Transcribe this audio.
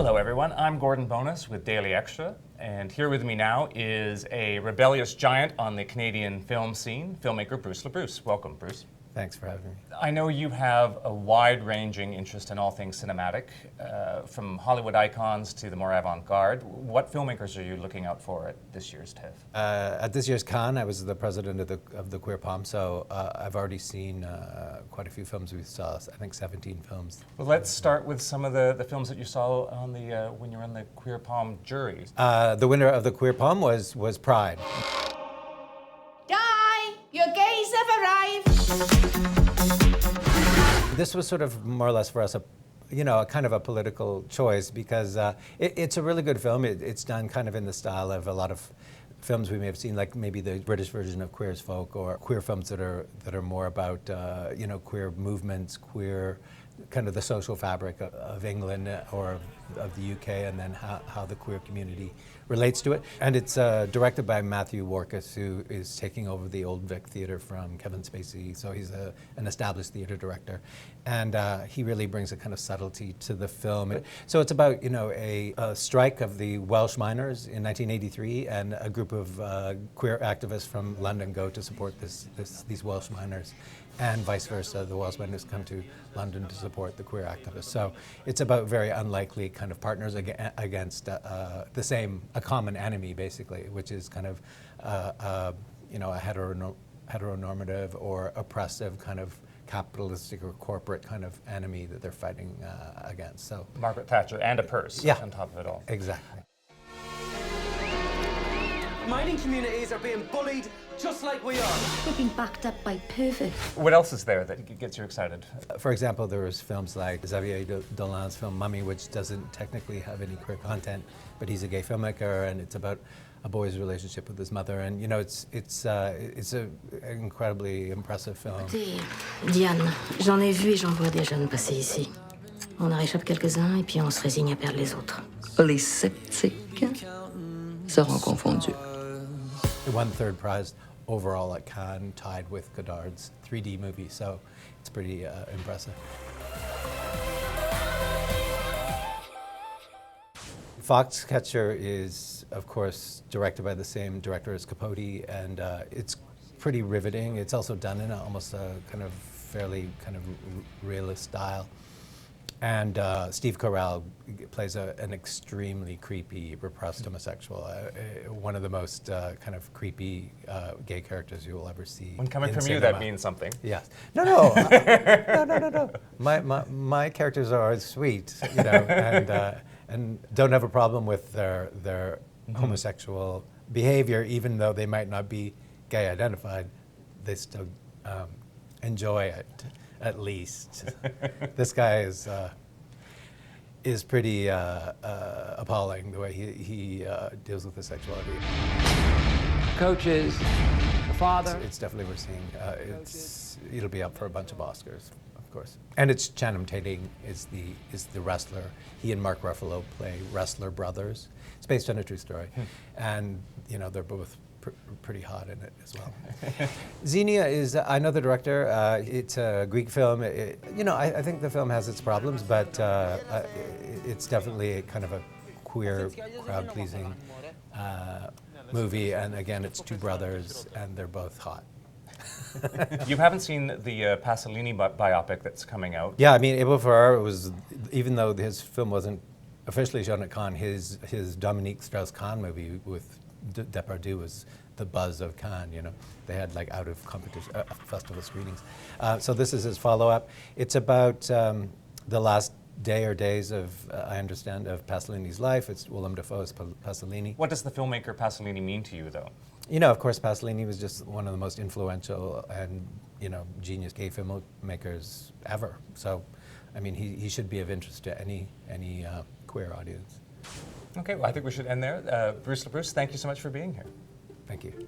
Hello everyone, I'm Gordon Bonus with Daily Extra, and here with me now is a rebellious giant on the Canadian film scene, filmmaker Bruce LaBruce. Welcome, Bruce. Thanks for having me. I know you have a wide-ranging interest in all things cinematic, from Hollywood icons to the more avant-garde. What filmmakers are you looking out for at this year's TIFF? At this year's Cannes, I was the president of the Queer Palm, so I've already seen quite a few films. We saw, I think, 17 films. Well, let's start with some of the films that you saw on the when you were on the Queer Palm jury. The winner of the Queer Palm was Pride. Your gays have arrived! This was sort of more or less for us a kind of a political choice because it's a really good film. It's done kind of in the style of a lot of films we may have seen, like maybe the British version of Queer as Folk, or queer films that are more about queer movements, queer kind of the social fabric of England or of the UK, and then how the queer community relates to it. And it's directed by Matthew Warchus, who is taking over the Old Vic Theatre from Kevin Spacey. So he's an established theatre director, and he really brings a kind of subtlety to the film. So it's about a strike of the Welsh miners in 1983, and a group of queer activists from London go to support these Welsh miners, and vice versa. The Welsh miners come to London to support the queer activists. So it's about very unlikely kind of partners against a common enemy, basically, which is kind of a heteronormative or oppressive kind of capitalistic or corporate kind of enemy that they're fighting against. So Margaret Thatcher and a purse on top of it all. Exactly. Mining communities are being bullied just like we are. We're being backed up by perverts. What else is there that gets you excited? For example, there was films like Xavier Dolan's film Mummy, which doesn't technically have any queer content, but he's a gay filmmaker, and it's about a boy's relationship with his mother, and it's an incredibly impressive film. Écoutez, Diane, j'en ai vu et j'en vois des jeunes passer ici. On en réchappe quelques-uns et puis on se résigne à perdre les autres. Les sceptiques seront confondus. It won third prize overall at Cannes, tied with Godard's 3D movie, so it's pretty impressive. Foxcatcher is, of course, directed by the same director as Capote, and it's pretty riveting. It's also done in almost a kind of fairly kind of realist style. And Steve Carell plays an extremely creepy, repressed homosexual, one of the most kind of creepy gay characters you will ever see. When coming from cinema. you, that means something. Yes. No. No. My characters are sweet, and don't have a problem with their homosexual behavior, even though they might not be gay identified. They still enjoy it. At least. This guy is pretty appalling, the way he deals with his sexuality. Coaches, the father. It's definitely worth seeing. It'll be up for a bunch of Oscars, of course. And it's Channing Tatum is the wrestler. He and Mark Ruffalo play wrestler brothers. It's based on a true story, and they're both pretty hot in it as well. Xenia is, I know the director, it's a Greek film. I think the film has its problems, but it's definitely kind of a queer, crowd-pleasing movie, and again, it's two brothers, and they're both hot. You haven't seen the Pasolini biopic that's coming out? Yeah, I mean, Abel Ferrara was, even though his film wasn't officially shown at Cannes, his Dominique Strauss-Kahn movie with Depardieu was the buzz of Cannes. They had like out of competition festival screenings. So this is his follow-up. It's about the last day or days of, I understand, of Pasolini's life. It's Willem Dafoe's Pasolini. What does the filmmaker Pasolini mean to you, though? Of course, Pasolini was just one of the most influential and genius gay filmmakers ever. So, I mean, he should be of interest to any queer audience. Okay, well, I think we should end there. Bruce LaBruce, thank you so much for being here. Thank you.